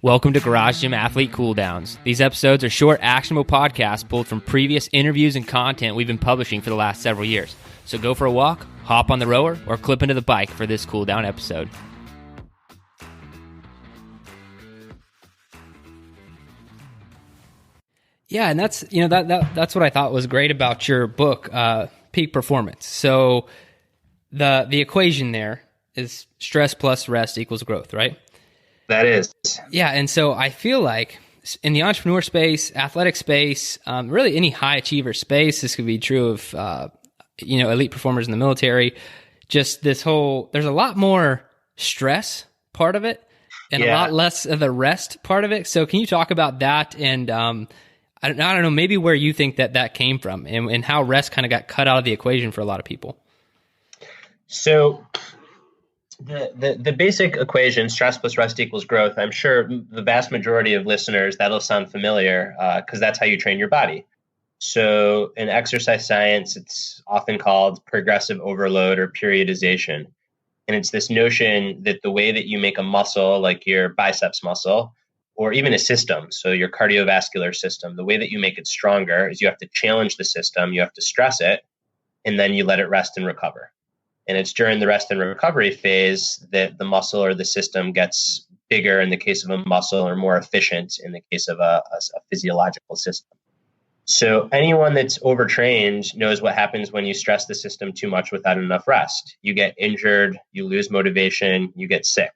Welcome to Garage Gym Athlete Cool Downs. These episodes are short, actionable podcasts pulled from previous interviews and content we've been publishing for the last several years. So go for a walk, hop on the rower, or clip into the bike for this cool down episode. Yeah, and that's that's what I thought was great about your book, Peak Performance. So the equation there is stress plus rest equals growth, right? That is. Yeah, and so I feel like in the entrepreneur space, athletic space, really any high achiever space, this could be true of elite performers in the military. Just this whole, there's a lot more stress part of it, and a lot less of the rest part of it. So can you talk about that? And I don't know, maybe where you think that came from, and how rest kind of got cut out of the equation for a lot of people. So the basic equation, stress plus rest equals growth, I'm sure the vast majority of listeners, that'll sound familiar because that's how you train your body. So in exercise science, it's often called progressive overload or periodization. And it's this notion that the way that you make a muscle, like your biceps muscle, or even a system, so your cardiovascular system, the way that you make it stronger is you have to challenge the system, you have to stress it, and then you let it rest and recover. And it's during the rest and recovery phase that the muscle or the system gets bigger in the case of a muscle, or more efficient in the case of a physiological system. So anyone that's overtrained knows what happens when you stress the system too much without enough rest. You get injured, you lose motivation, you get sick.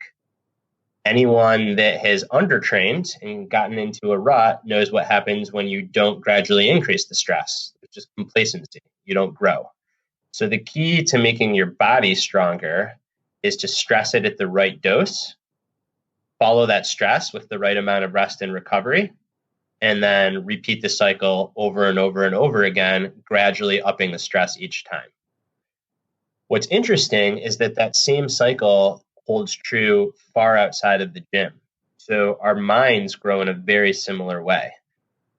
Anyone that has undertrained and gotten into a rut knows what happens when you don't gradually increase the stress. It's just complacency. You don't grow. So the key to making your body stronger is to stress it at the right dose, follow that stress with the right amount of rest and recovery, and then repeat the cycle over and over and over again, gradually upping the stress each time. What's interesting is that same cycle holds true far outside of the gym. So our minds grow in a very similar way.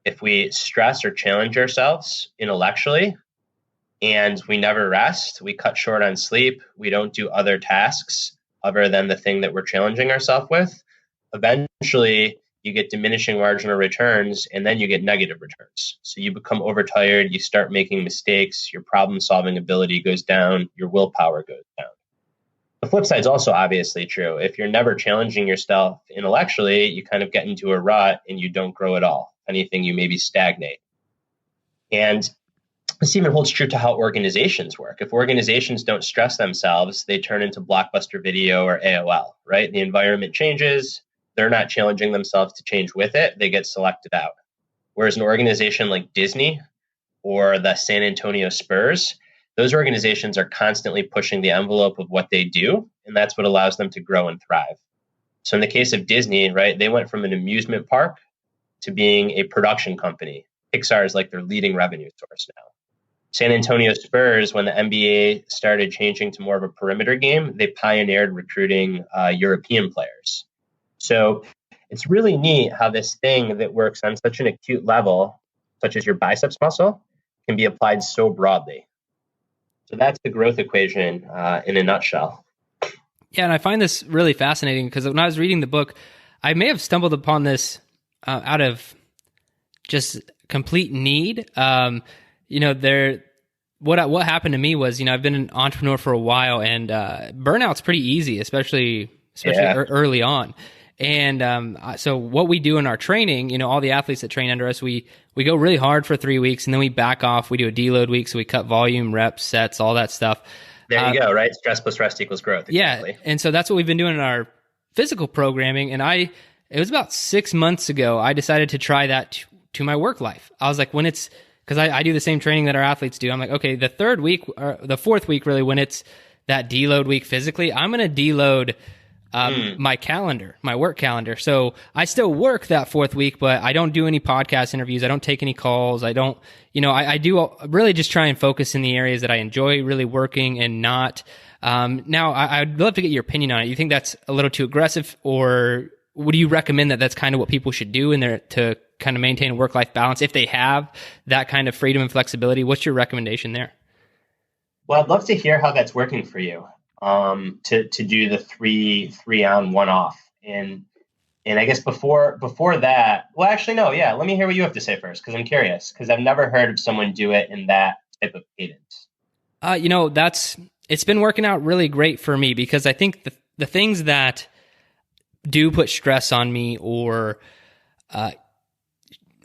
If we stress or challenge ourselves intellectually and we never rest, we cut short on sleep, we don't do other tasks other than the thing that we're challenging ourselves with, eventually you get diminishing marginal returns, and then you get negative returns. So you become overtired, you start making mistakes, your problem-solving ability goes down, your willpower goes down. The flip side is also obviously true. If you're never challenging yourself intellectually, you kind of get into a rut and you don't grow at all. If anything, you maybe stagnate. And this even holds true to how organizations work. If organizations don't stress themselves, they turn into Blockbuster Video or AOL, right? The environment changes. They're not challenging themselves to change with it. They get selected out. Whereas an organization like Disney or the San Antonio Spurs, those organizations are constantly pushing the envelope of what they do, and that's what allows them to grow and thrive. So in the case of Disney, right, they went from an amusement park to being a production company. Pixar is like their leading revenue source now. San Antonio Spurs, when the NBA started changing to more of a perimeter game, they pioneered recruiting European players. So it's really neat how this thing that works on such an acute level, such as your biceps muscle, can be applied so broadly. So that's the growth equation in a nutshell. Yeah, and I find this really fascinating because when I was reading the book, I may have stumbled upon this out of just complete need. What happened to me was, I've been an entrepreneur for a while, and burnout's pretty easy, especially early on. And so what we do in our training, all the athletes that train under us, we go really hard for 3 weeks, and then we back off. We do a deload week, so we cut volume, reps, sets, all that stuff. There you go, right? Stress plus rest equals growth. Exactly. Yeah, and so that's what we've been doing in our physical programming. And it was about 6 months ago, I decided to try that to my work life. I was like, because I do the same training that our athletes do. I'm like, okay, the third week, or the fourth week really, when it's that deload week physically, I'm going to deload my calendar, my work calendar. So I still work that fourth week, but I don't do any podcast interviews. I don't take any calls. I don't, I do really just try and focus in the areas that I enjoy really working and not. Now, I'd love to get your opinion on it. You think that's a little too aggressive, or would you recommend that that's kind of what people should do in there to kind of maintain a work-life balance if they have that kind of freedom and flexibility? What's your recommendation there? Well, I'd love to hear how that's working for you. To do the three on, one off. And And I guess before that, well, actually, no, yeah. Let me hear what you have to say first, because I'm curious, because I've never heard of someone do it in that type of cadence. It's been working out really great for me because I think the things that do put stress on me or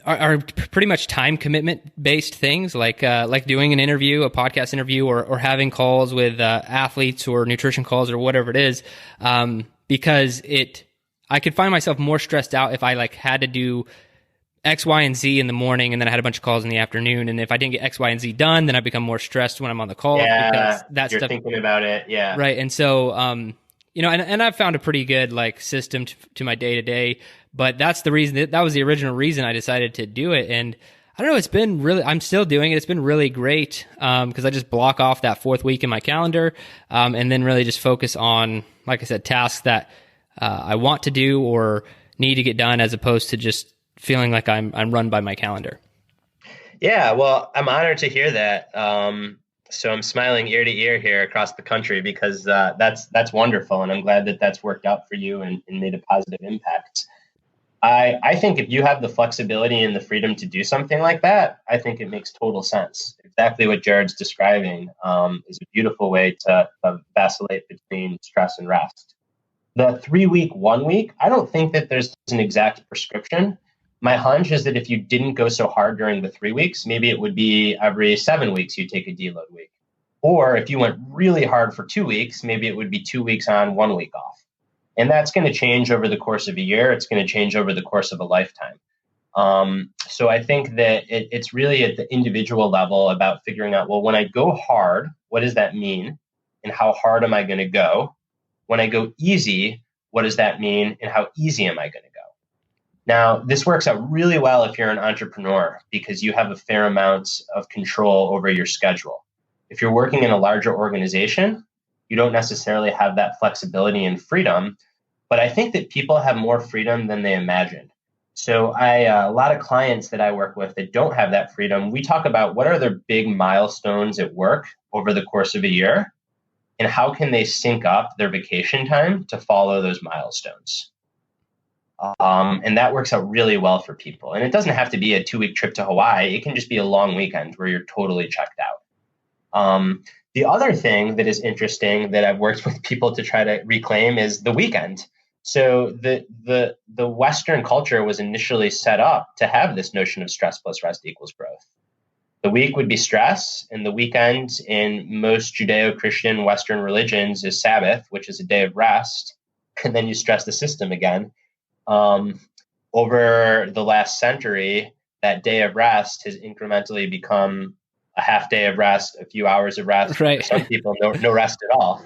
are pretty much time commitment based things like doing an interview, a podcast interview, or having calls with athletes or nutrition calls or whatever it is, because I could find myself more stressed out if I had to do X, Y, and Z in the morning, and then I had a bunch of calls in the afternoon. And if I didn't get X, Y, and Z done, then I become more stressed when I'm on the call. Yeah, because that you're stuff, thinking about it. Yeah, right. And so, and I've found a pretty good system to my day to day. But that's the reason that was the original reason I decided to do it. And I don't know, it's been really, I'm still doing it. It's been really great because I just block off that fourth week in my calendar, and then really just focus on, like I said, tasks that I want to do or need to get done, as opposed to just feeling like I'm run by my calendar. Yeah, well, I'm honored to hear that. So I'm smiling ear to ear here across the country, because that's wonderful, and I'm glad that that's worked out for you and made a positive impact. I think if you have the flexibility and the freedom to do something like that, I think it makes total sense. Exactly what Jared's describing is a beautiful way to vacillate between stress and rest. The 3 week, 1 week, I don't think that there's an exact prescription. My hunch is that if you didn't go so hard during the 3 weeks, maybe it would be every 7 weeks you take a deload week. Or if you went really hard for 2 weeks, maybe it would be 2 weeks on, 1 week off. And that's going to change over the course of a year. It's going to change over the course of a lifetime. So I think that it's really at the individual level about figuring out, well, when I go hard, what does that mean? And how hard am I going to go? When I go easy, what does that mean? And how easy am I going to go? Now, this works out really well if you're an entrepreneur, because you have a fair amount of control over your schedule. If you're working in a larger organization, you don't necessarily have that flexibility and freedom, but I think that people have more freedom than they imagine. So a lot of clients that I work with that don't have that freedom, we talk about what are their big milestones at work over the course of a year, and how can they sync up their vacation time to follow those milestones. And that works out really well for people. And it doesn't have to be a 2 week trip to Hawaii. It can just be a long weekend where you're totally checked out. The other thing that is interesting that I've worked with people to try to reclaim is the weekend. So the Western culture was initially set up to have this notion of stress plus rest equals growth. The week would be stress, and the weekend in most Judeo-Christian Western religions is Sabbath, which is a day of rest, and then you stress the system again. Over the last century, that day of rest has incrementally become a half day of rest, a few hours of rest. Right. For some people, no rest at all.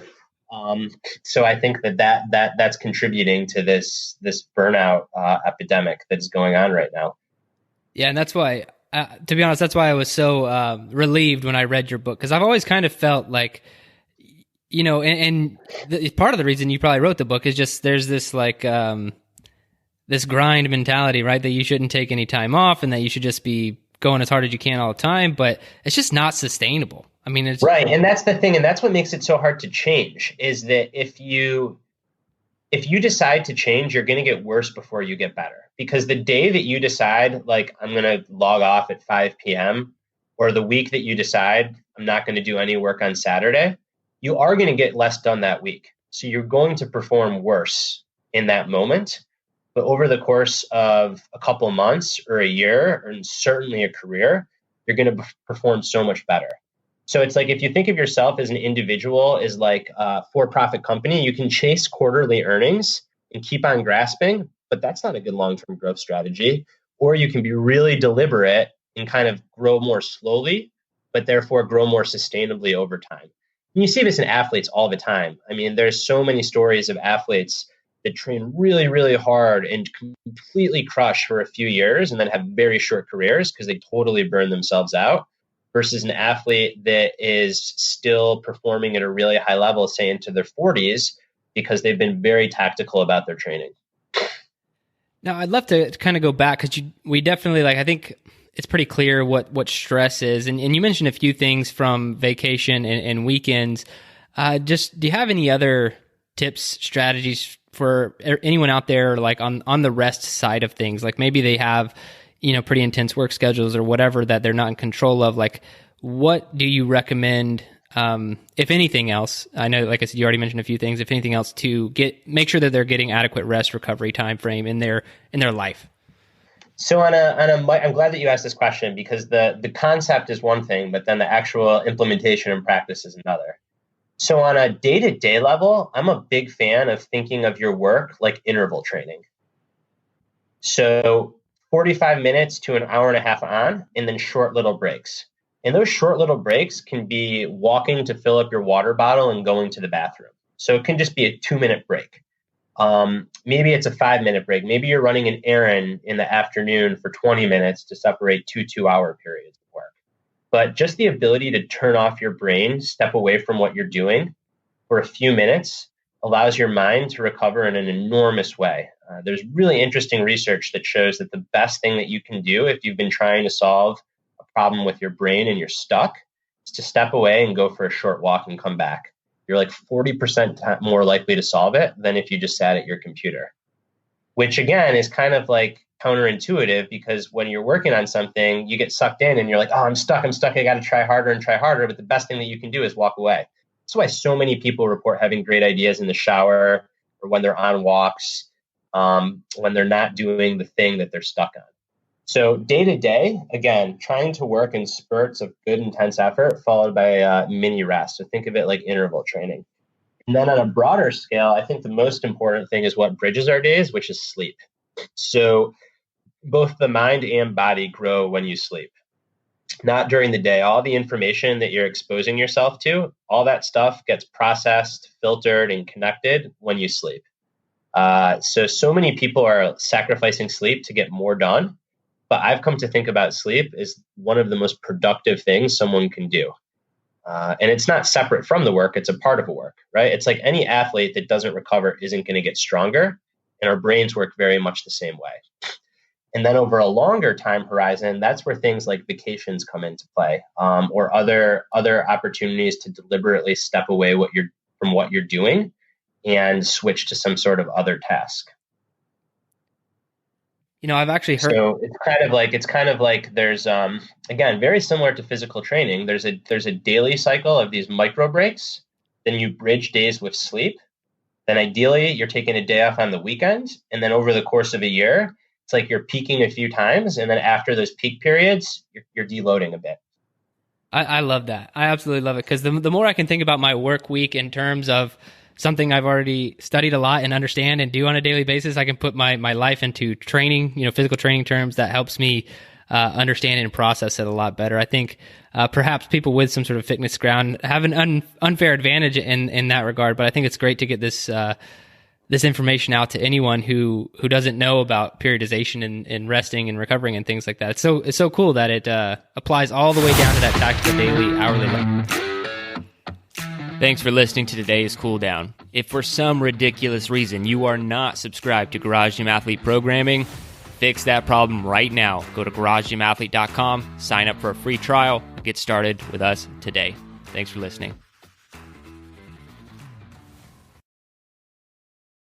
So I think that's contributing to this burnout epidemic that's going on right now. Yeah, and that's why, to be honest, that's why I was so relieved when I read your book, because I've always kind of felt like, and part of the reason you probably wrote the book is just there's this this grind mentality, right? That you shouldn't take any time off and that you should just be going as hard as you can all the time, but it's just not sustainable. I mean, it's right. And that's the thing. And that's what makes it so hard to change, is that if you decide to change, you're going to get worse before you get better. Because the day that you decide, I'm going to log off at 5 p.m., or the week that you decide I'm not going to do any work on Saturday, you are going to get less done that week. So you're going to perform worse in that moment. But over the course of a couple months or a year, and certainly a career, you're going to perform so much better. So it's like, if you think of yourself as an individual, as like a for-profit company, you can chase quarterly earnings and keep on grasping, but that's not a good long-term growth strategy. Or you can be really deliberate and kind of grow more slowly, but therefore grow more sustainably over time. And you see this in athletes all the time. I mean, there's so many stories of athletes that train really, really hard and completely crush for a few years and then have very short careers because they totally burn themselves out, versus an athlete that is still performing at a really high level, say into their 40s, because they've been very tactical about their training. Now, I'd love to kind of go back, because we definitely, I think it's pretty clear what stress is. And you mentioned a few things from vacation and weekends. Do you have any other tips, strategies for anyone out there, like on the rest side of things, like maybe they have, pretty intense work schedules or whatever that they're not in control of, like what do you recommend, if anything else? I know, like I said, you already mentioned a few things, if anything else, to make sure that they're getting adequate rest recovery time frame in their life. So I'm glad that you asked this question, because the concept is one thing, but then the actual implementation and practice is another. So on a day-to-day level, I'm a big fan of thinking of your work like interval training. So 45 minutes to an hour and a half on, and then short little breaks. And those short little breaks can be walking to fill up your water bottle and going to the bathroom. So it can just be a 2-minute break. Maybe it's a 5-minute break. Maybe you're running an errand in the afternoon for 20 minutes to separate 2-hour periods of work. But just the ability to turn off your brain, step away from what you're doing for a few minutes, allows your mind to recover in an enormous way. There's really interesting research that shows that the best thing that you can do if you've been trying to solve a problem with your brain and you're stuck is to step away and go for a short walk and come back. You're like 40% more likely to solve it than if you just sat at your computer, which again is kind of like counterintuitive, because when you're working on something, you get sucked in and you're like, oh, I'm stuck. I got to try harder and try harder. But the best thing that you can do is walk away. That's why so many people report having great ideas in the shower or when they're on walks, when they're not doing the thing that they're stuck on. So day to day, again, trying to work in spurts of good, intense effort followed by mini rest. So think of it like interval training. And then on a broader scale, I think the most important thing is what bridges our days, which is sleep. So both the mind and body grow when you sleep, not during the day. All the information that you're exposing yourself to, all that stuff gets processed, filtered, and connected when you sleep. So many people are sacrificing sleep to get more done. But I've come to think about sleep as one of the most productive things someone can do. And it's not separate from the work. It's a part of the work, right? It's like any athlete that doesn't recover isn't going to get stronger. And our brains work very much the same way. And then over a longer time horizon, that's where things like vacations come into play, or other opportunities to deliberately step away from what you're doing and switch to some sort of other task. I've actually heard. So it's kind of like there's again, very similar to physical training. There's a daily cycle of these micro breaks. Then you bridge days with sleep. Then ideally you're taking a day off on the weekend, and then over the course of a year, it's like you're peaking a few times, and then after those peak periods, you're deloading a bit. I love that. I absolutely love it, because the more I can think about my work week in terms of something I've already studied a lot and understand and do on a daily basis, I can put my life into training, physical training terms that helps me understand and process it a lot better. I think perhaps people with some sort of fitness ground have an unfair advantage in that regard, but I think it's great to get this information out to anyone who doesn't know about periodization and resting and recovering and things like that. It's so cool that it applies all the way down to that tactical daily, hourly level. Thanks for listening to today's Cool Down. If for some ridiculous reason you are not subscribed to Garage Gym Athlete Programming, fix that problem right now. Go to garagegymathlete.com, sign up for a free trial, get started with us today. Thanks for listening.